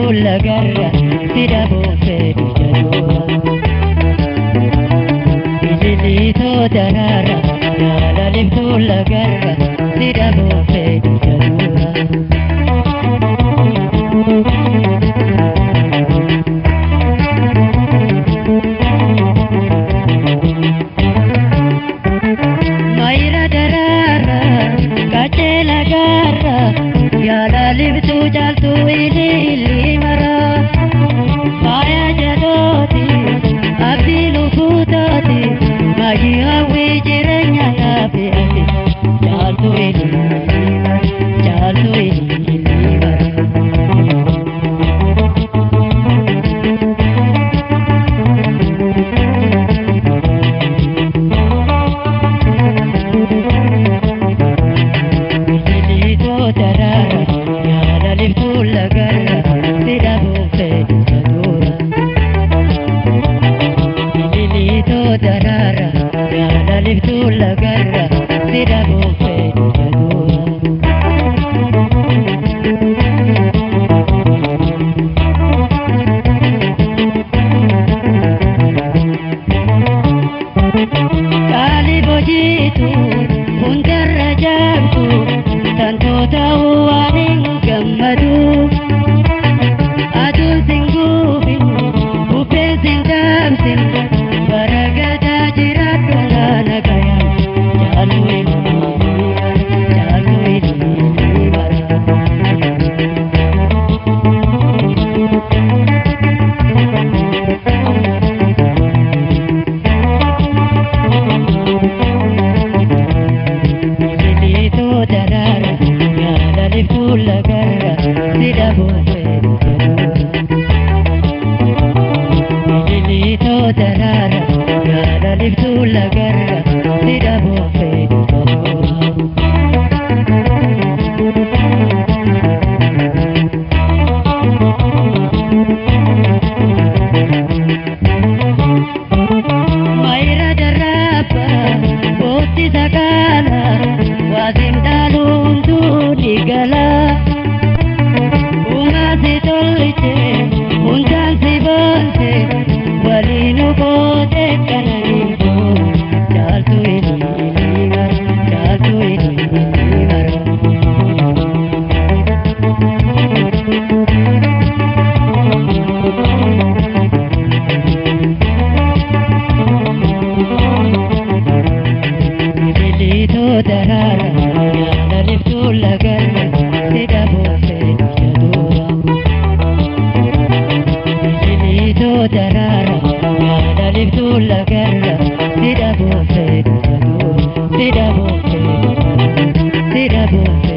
fulla garra tira bofe jadura Ililito darara Yala lim fulla garra tira bofe jadura Maira darara Kacela garra Yala lim tu jaltu ili mara Maya jadoti Abdi luputati Magi hawi jiranya nabi ati Jaltu ili mara Darara, yala liftu la garra, tira bofe jadura. Kali bojitu, untar rajabku, tanto tahu aning gammadu. Adu singgupin, upe sing damsin. Baragata jiratu lana kaya jalu ini bara Ililito darara yala liftu la garra tira bofe Ililito darara Yala liftu la garra tira bofe Maira darapa Boti sakala Wazim daluntu digala Unga si tolite Unjan si bonse Walinu bote kananimu Jaltu ini mara Ililito darara Yala liftu la garra tira bofe jadura Ililito darara Yala liftu la garra tira bofe jadura Tira bofe